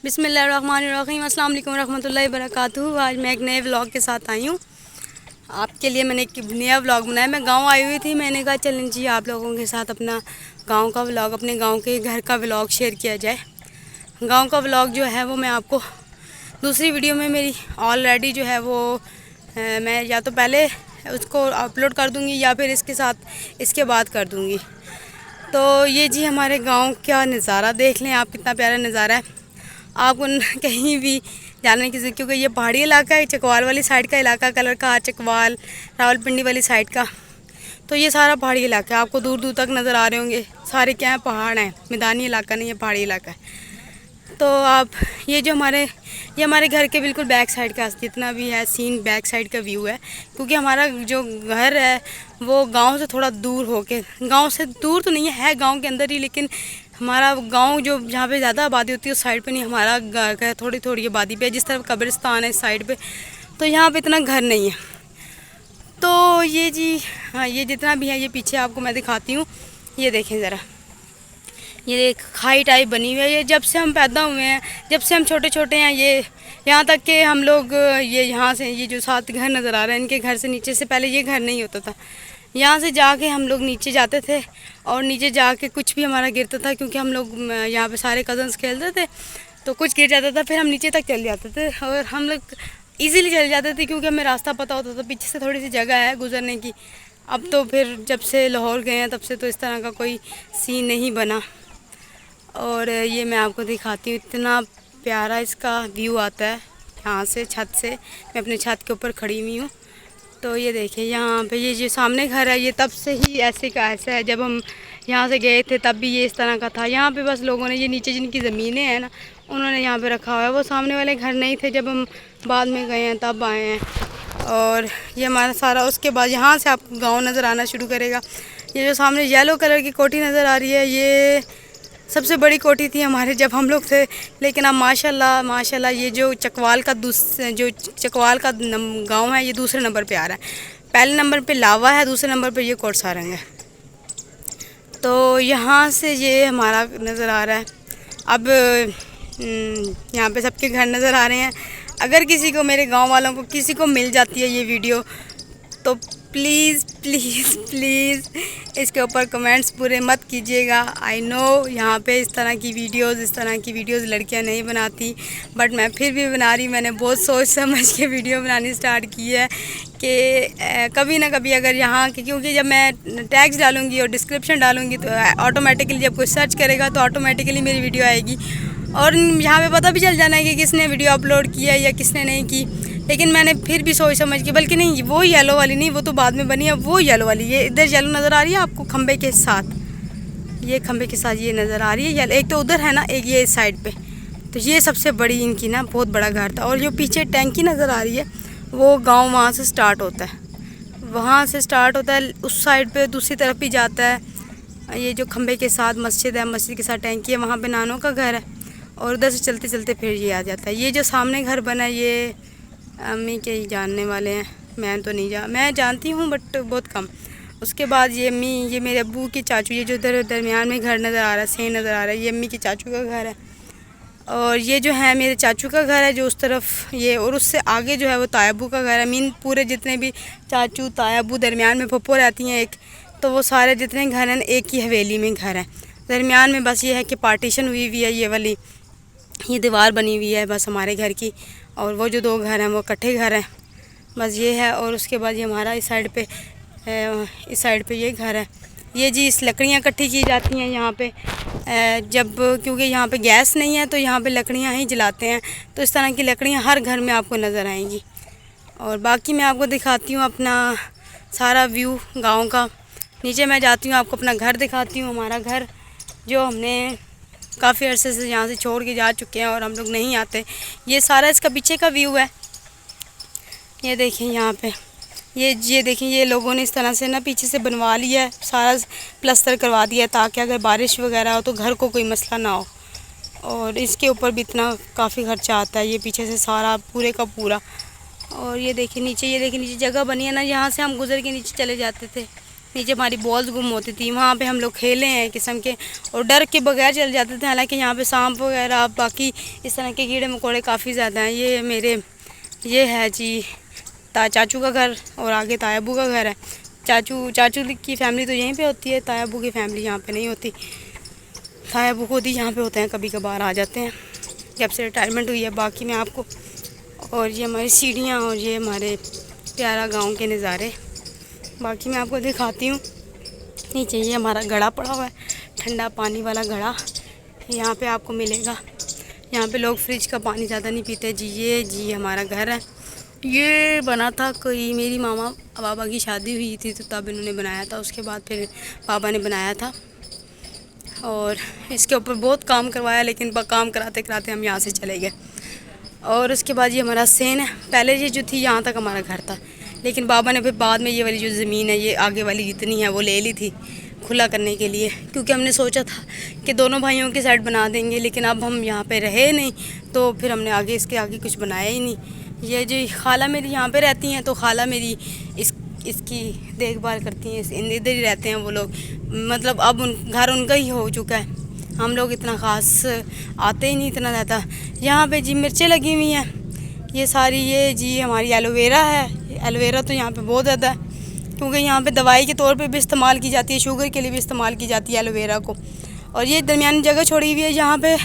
बिस्मिल्लाहिर्रहमानिर्रहीम, अस्सलाम वालेकुम रहमतुल्लाहि वबरकातुहू। आज मैं एक नए व्लॉग के साथ आई हूँ। आपके लिए मैंने एक नया व्लॉग बनाया। मैं गांव आई हुई थी, मैंने कहा चलें जी आप लोगों के साथ अपना गांव का व्लॉग, अपने गांव के घर का व्लॉग शेयर किया जाए। गांव का व्लॉग जो है वो मैं आपको दूसरी वीडियो में मेरी ऑलरेडी जो है वो मैं या तो पहले उसको अपलोड कर दूँगी या फिर इसके बाद कर दूँगी। तो ये जी हमारे गांव का नज़ारा देख लें आप, कितना प्यारा नज़ारा है। आपको कहीं भी जाने की, क्योंकि ये पहाड़ी इलाका है, चकवाल वाली साइड का इलाका, कलर का चकवाल रावलपिंडी वाली साइड का। तो ये सारा पहाड़ी इलाका है, आपको दूर दूर तक नज़र आ रहे होंगे। सारे क्या है, पहाड़ हैं, मैदानी इलाका नहीं है, पहाड़ी इलाका है। तो आप ये हमारे घर के बिल्कुल बैक साइड का जितना भी है सीन, बैक साइड का व्यू है। क्योंकि हमारा जो घर है वो गांव से थोड़ा दूर होके, गांव से दूर तो नहीं है गांव के अंदर ही, लेकिन हमारा गांव जो जहाँ पे ज़्यादा आबादी होती है उस साइड पे नहीं, हमारा घर है थोड़ी थोड़ी आबादी पे। जिस तरफ कब्रिस्तान है इस साइड पे, तो यहाँ पे इतना घर नहीं है। तो ये जी हाँ, ये जितना भी है ये पीछे आपको मैं दिखाती हूँ। ये देखें ज़रा, ये एक खाई टाइप बनी हुई है। ये जब से हम पैदा हुए हैं, जब से हम छोटे छोटे हैं, ये यहाँ तक कि हम लोग ये यहाँ से ये जो 7 घर नज़र आ रहे हैं, इनके घर से नीचे से पहले ये घर नहीं होता था। यहाँ से जाके हम लोग नीचे जाते थे और नीचे जाके कुछ भी हमारा गिरता था, क्योंकि हम लोग यहाँ पे सारे कज़न्स खेलते थे, तो कुछ गिर जाता था, फिर हम नीचे तक चल जाते थे और हम लोग ईज़िली चल जाते थे क्योंकि हमें रास्ता पता होता था। पीछे से थोड़ी सी जगह है गुजरने की। अब तो फिर जब से लाहौर गए हैं तब से तो इस तरह का कोई सीन नहीं बना। और ये मैं आपको दिखाती हूँ, इतना प्यारा इसका व्यू आता है यहाँ से, छत से। मैं अपने छत के ऊपर खड़ी हुई हूँ। तो ये देखिए यहाँ पे ये जो सामने घर है ये तब से ही ऐसे का ऐसा है। जब हम यहाँ से गए थे तब भी ये इस तरह का था। यहाँ पे बस लोगों ने ये नीचे जिनकी ज़मीनें हैं ना, उन्होंने यहाँ पे रखा हुआ है। वो सामने वाले घर नहीं थे, जब हम बाद में गए हैं तब आए हैं। और ये हमारा सारा, उसके बाद यहाँ से आपको गाँव नज़र आना शुरू करेगा। ये जो सामने येलो कलर की कोठी नज़र आ रही है, ये सबसे बड़ी कोठी थी हमारे जब हम लोग थे। लेकिन अब माशाल्लाह माशाल्लाह ये जो चकवाल का गांव है ये दूसरे नंबर पे आ रहा है। पहले नंबर पे लावा है, दूसरे नंबर पे ये कोट सारंग है। तो यहाँ से ये हमारा नज़र आ रहा है। अब यहाँ पे सबके घर नज़र आ रहे हैं। अगर किसी को, मेरे गाँव वालों को किसी को मिल जाती है ये वीडियो, तो प्लीज़ प्लीज़ प्लीज़ इसके ऊपर कमेंट्स पूरे मत कीजिएगा। आई नो यहाँ पे इस तरह की वीडियोज़ लड़कियाँ नहीं बनाती, बट मैं फिर भी बना रही। मैंने बहुत सोच समझ के वीडियो बनानी स्टार्ट की है कि कभी ना कभी अगर यहाँ की, क्योंकि जब मैं टैग्स डालूँगी और डिस्क्रिप्शन डालूँगी तो ऑटोमेटिकली जब कोई सर्च करेगा तो ऑटोमेटिकली मेरी वीडियो आएगी और यहाँ पे पता भी चल जाना है कि किसने वीडियो अपलोड किया है या किसने नहीं की। लेकिन मैंने फिर भी सोच समझ के, बल्कि नहीं, वो येलो वाली नहीं, वो तो बाद में बनी है। वो येलो वाली, ये इधर येलो नज़र आ रही है आपको खंबे के साथ, ये खंबे के साथ ये नज़र आ रही है येलो। एक तो उधर है ना, एक ये इस साइड पे। तो ये सबसे बड़ी इनकी ना बहुत बड़ा घर था। और जो पीछे टैंकी नज़र आ रही है वो गाँव वहाँ से स्टार्ट होता है, वहाँ से स्टार्ट होता है, उस साइड पर दूसरी तरफ भी जाता है। ये जो खंबे के साथ मस्जिद है, मस्जिद के साथ टैंकी है, वहाँ पर नानों का घर है। और उधर से चलते चलते फिर ये आ जाता है। ये जो सामने घर बना है ये अम्मी के ही जानने वाले हैं, मैं तो नहीं मैं जानती हूँ बट बहुत कम। उसके बाद ये अम्मी, ये मेरे अब्बू की चाचू, ये जो इधर दरमियान में घर नज़र आ रहा है, सही नज़र आ रहा है, ये अम्मी की चाचू का घर है। और ये जो है मेरे चाचू का घर है जो उस तरफ ये, और उससे आगे जो है वो तायाबू का घर है। मीन पूरे जितने भी चाचू तायाबू, दरमियान में फप्पो रहती हैं एक, तो वो सारे जितने घर हैं एक ही हवेली में घर हैं। दरमियान में बस ये है कि पार्टीशन हुई हुई है, ये वाली ये दीवार बनी हुई है बस हमारे घर की। और वो जो 2 घर हैं वो इकट्ठे घर हैं, बस ये है। और उसके बाद ये हमारा इस साइड पे ये घर है। ये जी इस लकड़ियाँ इकट्ठी की जाती हैं यहाँ पे, जब क्योंकि यहाँ पे गैस नहीं है तो यहाँ पे लकड़ियाँ ही जलाते हैं। तो इस तरह की लकड़ियाँ हर घर में आपको नज़र आएंगी। और बाकी मैं आपको दिखाती हूँ अपना सारा व्यू गाँव का। नीचे मैं जाती हूँ, आपको अपना घर दिखाती हूँ। हमारा घर जो हमने काफ़ी अरसे से यहाँ से छोड़ के जा चुके हैं और हम लोग नहीं आते। ये सारा इसका पीछे का व्यू है। ये देखें यहाँ पे, ये देखें, ये लोगों ने इस तरह से ना पीछे से बनवा लिया है, सारा प्लस्तर करवा दिया है ताकि अगर बारिश वगैरह हो तो घर को कोई मसला ना हो। और इसके ऊपर भी इतना काफ़ी खर्चा आता है, ये पीछे से सारा पूरे का पूरा। और ये देखिए नीचे, ये देखिए नीचे जगह बनी है ना, यहाँ से हम गुजर के नीचे चले जाते थे। नीचे हमारी बॉल्स गुम होती थी, वहाँ पे हम लोग खेले हैं एक किस्म के, और डर के बगैर चल जाते थे। हालांकि यहाँ पे सांप वगैरह बाकी इस तरह के कीड़े मकोड़े काफ़ी ज़्यादा हैं। ये है जी चाचू का घर, और आगे तायाबू का घर है। चाचू की फैमिली तो यहीं पे होती है, तायाबू की फैमिली यहाँ पे नहीं होती। तायाबू खुद ही यहाँ पे होते हैं, कभी कभार आ जाते हैं जब से रिटायरमेंट हुई है। बाकी मैं आपको, और ये हमारी सीढ़ियाँ और ये हमारे प्यारा गांव के नज़ारे बाकी मैं आपको दिखाती हूँ। नीचे ये हमारा घड़ा पड़ा हुआ है, ठंडा पानी वाला घड़ा यहाँ पे आपको मिलेगा। यहाँ पे लोग फ्रिज का पानी ज़्यादा नहीं पीते जी। ये जी हमारा घर है, ये बना था कोई मेरी मामा बाबा की शादी हुई थी तो तब इन्होंने बनाया था, उसके बाद फिर पापा ने बनाया था। और इसके ऊपर बहुत काम करवाया, लेकिन काम कराते कराते हम यहाँ से चले गए। और उसके बाद ये हमारा सेन है। पहले ये जो थी यहाँ तक हमारा घर था, लेकिन बाबा ने फिर बाद में ये वाली जो ज़मीन है ये आगे वाली जितनी है वो ले ली थी खुला करने के लिए, क्योंकि हमने सोचा था कि दोनों भाइयों की साइड बना देंगे, लेकिन अब हम यहाँ पे रहे नहीं तो फिर हमने आगे इसके आगे कुछ बनाया ही नहीं। ये जो खाला मेरी यहाँ पे रहती हैं, तो खाला मेरी इसकी देखभाल करती हैं, इधर ही रहते हैं वो लोग। मतलब अब घर उनका ही हो चुका है, हम लोग इतना ख़ास आते ही नहीं इतना ज़्यादा। यहाँ पे जी मिर्चें लगी हुई हैं ये सारी, ये जी हमारी एलोवेरा है। एलोवेरा तो यहाँ पे बहुत ज़्यादा है, क्योंकि यहाँ पे दवाई के तौर पे भी इस्तेमाल की जाती है, शुगर के लिए भी इस्तेमाल की जाती है एलोवेरा को। और ये दरमियानी जगह छोड़ी हुई है, यहाँ पे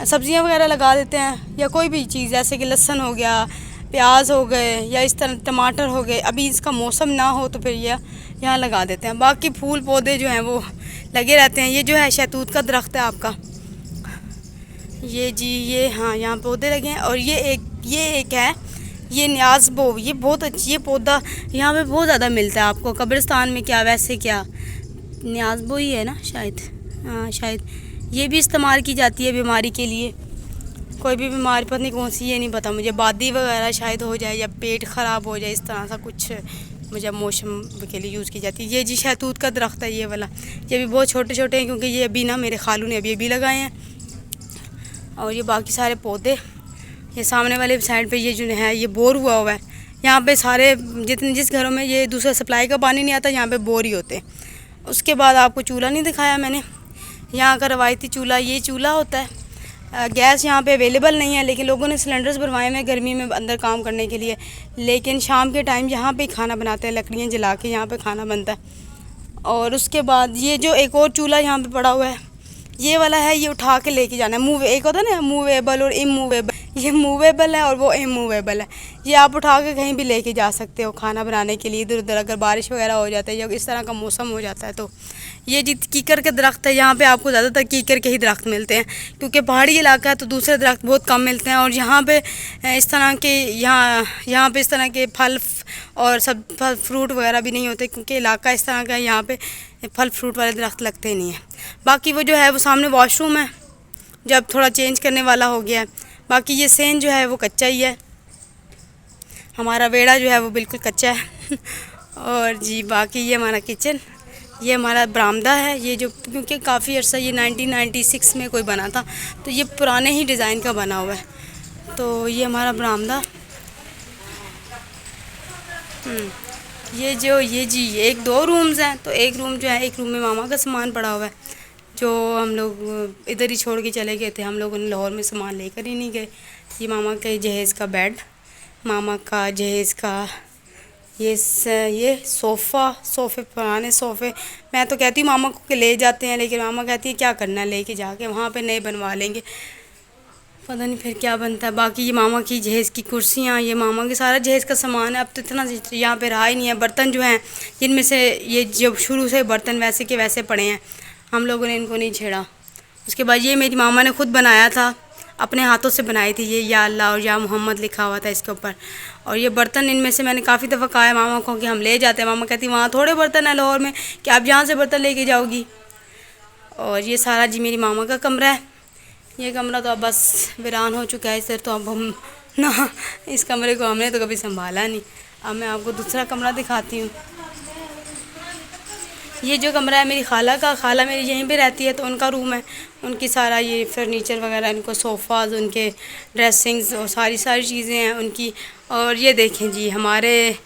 सब्ज़ियाँ वगैरह लगा देते हैं, या कोई भी चीज़ जैसे कि लहसुन हो गया, प्याज हो गए, या इस तरह टमाटर हो गए। अभी इसका मौसम ना हो तो फिर यह यहाँ लगा देते हैं। बाकी फूल पौधे जो हैं वो लगे रहते हैं। ये जो है शहतूत का दरख्त है आपका, ये जी ये हाँ यहाँ पौधे लगे हैं। और ये एक है ये न्याज़बो, ये बहुत अच्छी, ये पौधा यहाँ पे बहुत ज़्यादा मिलता है आपको। कब्रिस्तान में क्या वैसे क्या न्याज़बो ही है ना शायद, हाँ शायद। ये भी इस्तेमाल की जाती है बीमारी के लिए, कोई भी बीमारी पता नहीं कौन सी, ये नहीं पता मुझे, बादी वगैरह शायद हो जाए या पेट ख़राब हो जाए, इस तरह सा कुछ मुझे मौसम के लिए यूज़ की जाती है। ये जी शहतूत का दरख्त है ये वाला, ये भी बहुत छोटे छोटे हैं, क्योंकि ये अभी ना मेरे खालू ने अभी लगाए हैं। और ये बाकी सारे पौधे, ये सामने वाले साइड पे ये जो है ये बोर हुआ है। यहाँ पे सारे जिस घरों में ये दूसरा सप्लाई का पानी नहीं आता, यहाँ पे बोर ही होते हैं। उसके बाद आपको चूल्हा नहीं दिखाया मैंने, यहाँ का रवायती चूल्हा, ये चूल्हा होता है। गैस यहाँ पे अवेलेबल नहीं है, लेकिन लोगों ने सिलेंडर्स भरवाए हैं गर्मी में अंदर काम करने के लिए। लेकिन शाम के टाइम यहाँ पे खाना बनाते हैं, लकड़ियाँ जला के यहाँ पे खाना बनता है। और उसके बाद ये जो एक और चूल्हा यहाँ पे पड़ा हुआ है, ये वाला है, ये उठा के लेके जाना है। एक होता है ना मूवेबल और इमूवेबल, ये मूवेबल है और वो इमूवेबल है। ये आप उठा के कहीं भी लेके जा सकते हो खाना बनाने के लिए, इधर उधर अगर बारिश वगैरह हो जाता है या इस तरह का मौसम हो जाता है तो। ये जी कीकर के दरख्त है, यहाँ पे आपको ज़्यादातर कीकर के ही दरख्त मिलते हैं, क्योंकि पहाड़ी इलाका है तो दूसरे दरख्त बहुत कम मिलते हैं। और यहाँ पे इस तरह के यहाँ पे इस तरह के फल और सब फल फ्रूट वगैरह भी नहीं होते, क्योंकि इलाका इस तरह का है, यहाँ पे फल फ्रूट वाले दरख्त लगते ही नहीं हैं। बाकी वो जो है वो सामने वॉशरूम है, जब थोड़ा चेंज करने वाला हो गया है। बाकी ये सेन जो है वो कच्चा ही है, हमारा वेड़ा जो है वो बिल्कुल कच्चा है। और जी बाकी ये हमारा किचन, ये हमारा बरामदा है। ये जो क्योंकि काफ़ी अर्सा ये 1996 में कोई बना था, तो ये पुराने ही डिज़ाइन का बना हुआ है। तो ये हमारा बरामदा, ये जी एक दो रूम्स हैं। तो एक रूम जो है, एक रूम में मामा का सामान पड़ा हुआ है, जो हम लोग इधर ही छोड़ के चले गए थे। हम लोगों ने लाहौर में सामान लेकर ही नहीं गए। ये मामा के जहेज़ का बेड, मामा का जहेज़ का ये सोफ़े पुराने सोफ़े। मैं तो कहती हूँ मामा को कि ले जाते हैं, लेकिन मामा कहती है क्या करना है लेके जाके, वहाँ पे नए बनवा लेंगे, पता नहीं फिर क्या बनता है। बाकी ये मामा की जहेज़ की कुर्सियाँ, ये मामा के सारा जहेज़ का सामान है। अब तो इतना यहाँ पे रहा ही नहीं है। बर्तन जो हैं जिनमें से ये जब शुरू से बर्तन वैसे के वैसे पड़े हैं, हम लोगों ने इनको नहीं छेड़ा। उसके बाद ये मेरी मामा ने खुद बनाया था, अपने हाथों से बनाई थी। ये या अल्लाह और या मोहम्मद लिखा हुआ था इसके ऊपर। और ये बर्तन इनमें से मैंने काफ़ी दफ़ा कहा है मामा को कि हम ले जाते हैं। मामा कहती वहाँ थोड़े बर्तन है लाहौर में कि आप यहाँ से बर्तन लेके जाओगी। और ये सारा जी मेरी मामा का कमरा है। ये कमरा तो अब बस वीरान हो चुका है इधर, तो अब हम ना इस कमरे को हमने तो कभी संभाला नहीं। अब मैं आपको दूसरा कमरा दिखाती हूँ। ये जो कमरा है मेरी खाला का, खाला मेरी यहीं पे रहती है, तो उनका रूम है। उनकी सारा ये फर्नीचर वगैरह, इनको सोफ़ाज, उनके ड्रेसिंग्स और सारी चीज़ें हैं उनकी। और ये देखें जी हमारे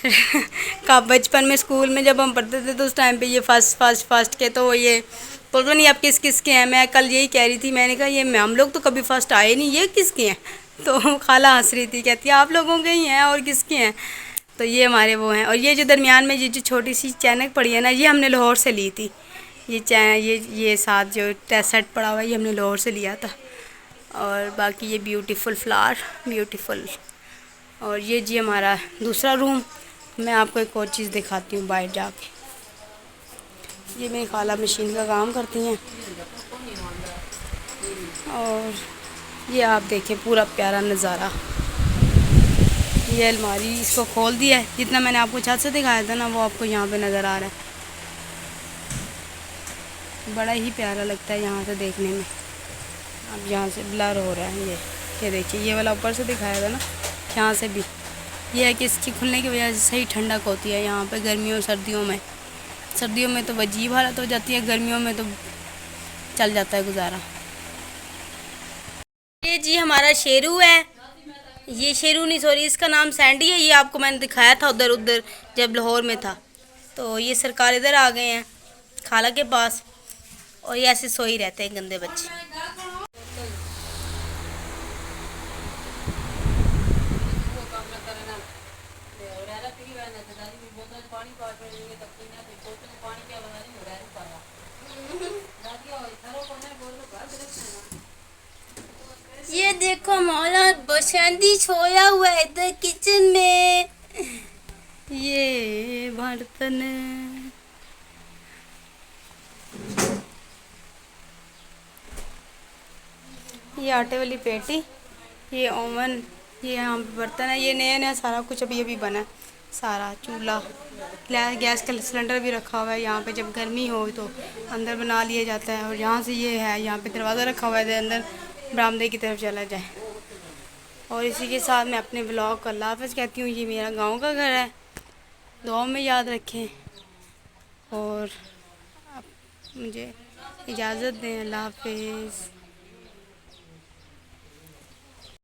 का बचपन में स्कूल में जब हम पढ़ते थे तो उस टाइम पे ये फर्स्ट के तो ये पता नहीं आप किस किस के हैं। मैं कल यही कह रही थी, मैंने कहा ये हम लोग तो कभी फर्स्ट आए नहीं, ये किसके हैं। तो खाला हंस रही थी, कहती है आप लोगों के ही हैं और किसके हैं। तो ये हमारे वो हैं। और ये जो दरमियान में ये जो छोटी सी चैनक पड़ी है ना, ये हमने लाहौर से ली थी। ये साथ जो सेट पड़ा हुआ है ये हमने लाहौर से लिया था। और बाकी ये ब्यूटीफुल फ्लावर, ब्यूटीफुल। और ये जी हमारा दूसरा रूम। मैं आपको एक और चीज़ दिखाती हूँ बाहर जाके। ये मेरी खाला मशीन का काम करती हैं। और ये आप देखें पूरा प्यारा नज़ारा। ये अलमारी इसको खोल दिया है, जितना मैंने आपको छत से दिखाया था ना वो आपको यहाँ पे नज़र आ रहा है। बड़ा ही प्यारा लगता है यहाँ से देखने में। अब यहाँ से ब्लर हो रहा है ये देखिए, ये वाला ऊपर से दिखाया था ना, यहाँ से भी ये है कि इसकी खुलने की वजह से सही ठंडक होती है यहाँ पे गर्मियों और सर्दियों में। सर्दियों में तो अजीब हालत हो जाती है, गर्मियों में तो चल जाता है गुजारा। ये जी हमारा शेरू है। ये शेरू नहीं, सॉरी, इसका नाम सैंडी है। ये आपको मैंने दिखाया था उधर जब लाहौर में था। तो ये सरकार इधर आ गए हैं खाला के पास, और ये ऐसे सो ही रहते हैं गंदे बच्चे। ये देखो मौला बसंती सोया हुआ है इधर किचन में। ये बर्तन, ये आटे वाली पेटी, ये ओवन, ये यहाँ पे बर्तन है। ये नया नया सारा कुछ अभी बना है। सारा चूल्हा, गैस का सिलेंडर भी रखा हुआ है यहाँ पे। जब गर्मी हो तो अंदर बना लिया जाता है। और यहाँ से ये है, यहाँ पे दरवाज़ा रखा हुआ है अंदर बरामदे की तरफ चला जाए। और इसी के साथ मैं अपने ब्लॉग को अल्लाह हाफ़िज़ कहती हूँ। ये मेरा गांव का घर है, दुआ में याद रखें। और अब मुझे इजाज़त दें, अल्लाह हाफ़िज़।